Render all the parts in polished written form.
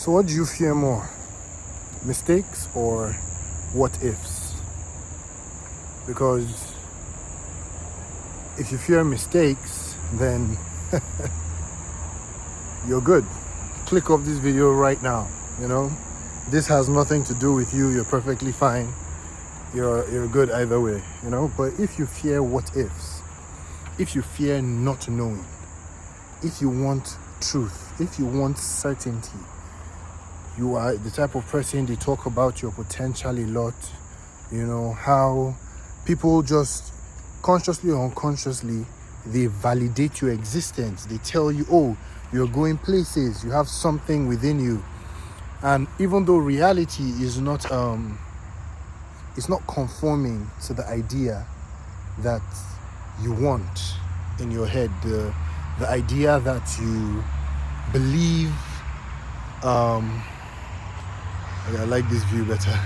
So what do you fear more? Mistakes or what ifs? Because if you fear mistakes, then you're good. Click off this video right now. This has nothing to do with you. You're perfectly fine. You're good either way, But if you fear what ifs, if you fear not knowing, if you want truth, if you want certainty, you are the type of person they talk about your potential a lot. How people just consciously or unconsciously, they validate your existence. They tell you, oh, you're going places, you have something within you. And even though reality is not it's not conforming to the idea that you want in your head, the idea that you believe. I like this view better.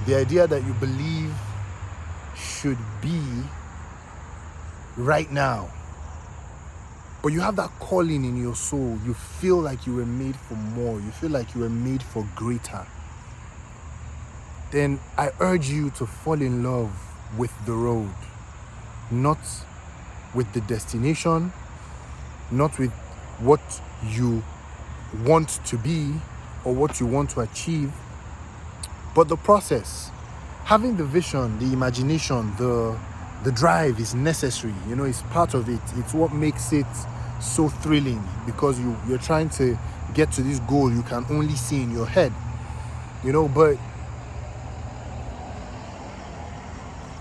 The idea that you believe should be right now, but you have that calling in your soul. You feel like you were made for more. You feel like you were made for greater. Then I urge you to fall in love with the road, not with the destination, not with what you want to be or what you want to achieve, but the process. Having the vision, the imagination, the drive is necessary. It's part of it. It's what makes it so thrilling, because you're trying to get to this goal you can only see in your head. But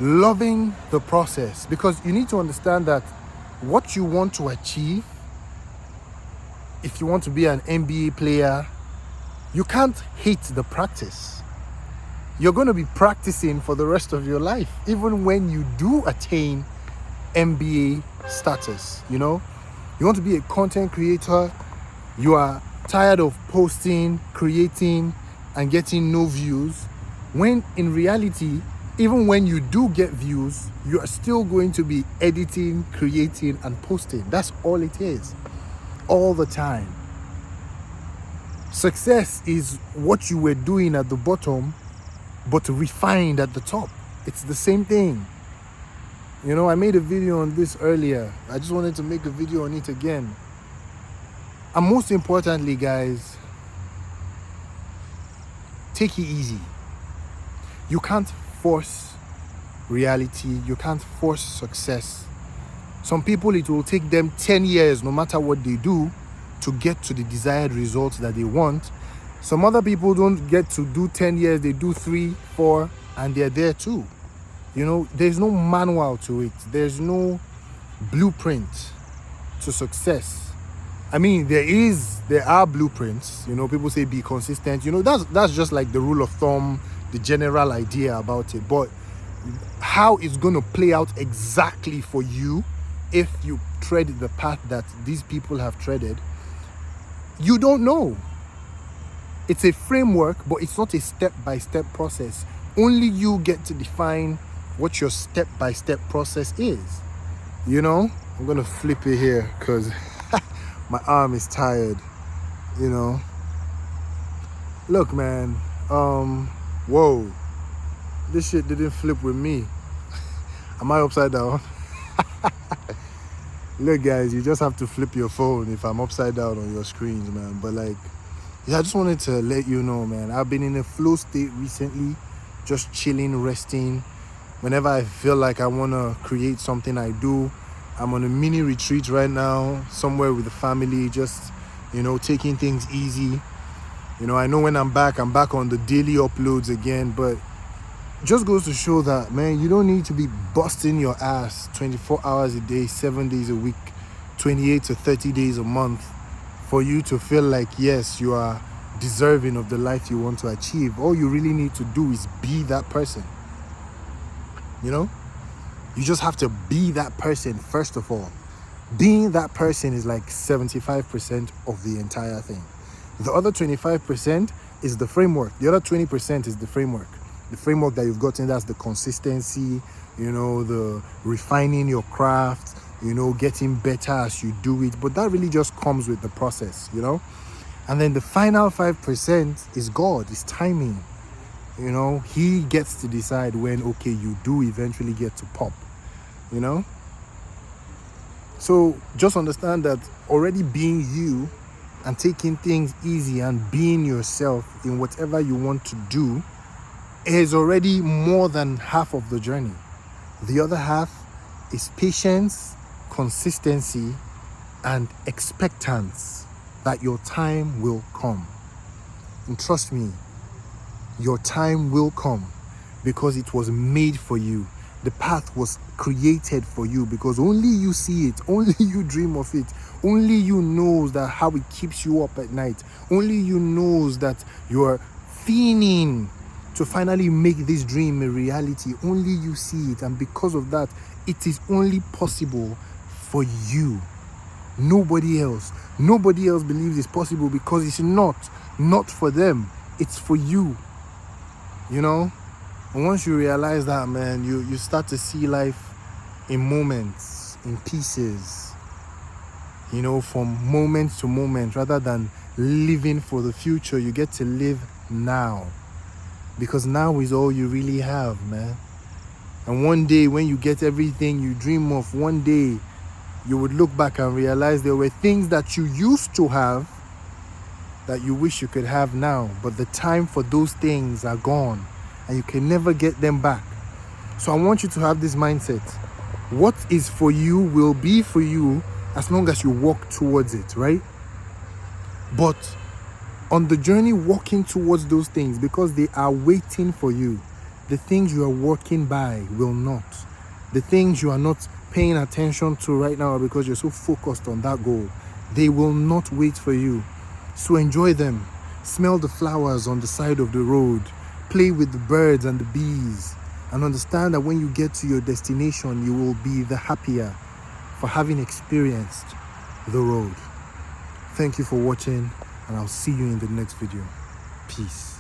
loving the process, because you need to understand that what you want to achieve, if you want to be an NBA player, you can't hate the practice. You're going to be practicing for the rest of your life, even when you do attain NBA status. You want to be a content creator, you are tired of posting, creating, and getting no views, when in reality, even when you do get views, you are still going to be editing, creating, and posting. That's all it is, all the time. Success is what you were doing at the bottom, but refined at the top. It's the same thing. I made a video on this earlier. I just wanted to make a video on it again. And most importantly, guys, take it easy. You can't force reality. You can't force success. Some people, it will take them 10 years, no matter what they do, to get to the desired results that they want. Some other people don't get to do 10 years, they do 3, 4, and they're there too. There's no manual to it. There's no blueprint to success. I mean, there are blueprints. People say be consistent. That's just like the rule of thumb, the general idea about it. But how it's going to play out exactly for you, if you tread the path that these people have treaded, you don't know. It's a framework, but it's not a step-by-step process. Only you get to define what your step-by-step process is. I'm going to flip it here because my arm is tired. Look, man. Whoa. This shit didn't flip with me. Am I upside down? Look, guys, you just have to flip your phone if I'm upside down on your screens, man. But I just wanted to let you know, man, I've been in a flow state recently, just chilling, resting. Whenever I feel like I want to create something, I do. I'm on a mini retreat right now, somewhere with the family, just, taking things easy. I know when I'm back on the daily uploads again, but just goes to show that, man, you don't need to be busting your ass 24 hours a day, 7 days a week, 28 to 30 days a month for you to feel like, yes, you are deserving of the life you want to achieve. All you really need to do is be that person. You just have to be that person first of all. Being that person is like 75% of the entire thing. The other 25% is the framework. The other 20% is the framework. The framework that you've gotten, that's the consistency, the refining your craft, getting better as you do it. But that really just comes with the process, And then the final 5% is God, is timing. You know, he gets to decide when, okay, you do eventually get to pop, you know? So just understand that already being you and taking things easy and being yourself in whatever you want to do is already more than half of the journey. The other half is patience, consistency, and expectance that your time will come. And trust me, your time will come because it was made for you. The path was created for you because only you see it, only you dream of it, only you knows that how it keeps you up at night, only you knows that you're fiending to finally make this dream a reality. Only you see it, and because of that, it is only possible for you. Nobody else believes it's possible because it's not for them, it's for you. You know, and once you realize that, man, you start to see life in moments, in pieces, you know, from moment to moment. Rather than living for the future, you get to live now, because now is all you really have, man. And one day when you get everything you dream of, one day you would look back and realize there were things that you used to have that you wish you could have now, but the time for those things are gone and you can never get them back. So I want you to have this mindset. What is for you will be for you as long as you walk towards it, right? But on the journey walking towards those things, because they are waiting for you, the things you are walking by will not. The things you are not paying attention to right now because you're so focused on that goal, they will not wait for you. So enjoy them. Smell the flowers on the side of the road. Play with the birds and the bees. And understand that when you get to your destination, you will be the happier for having experienced the road. Thank you for watching, and I'll see you in the next video. Peace.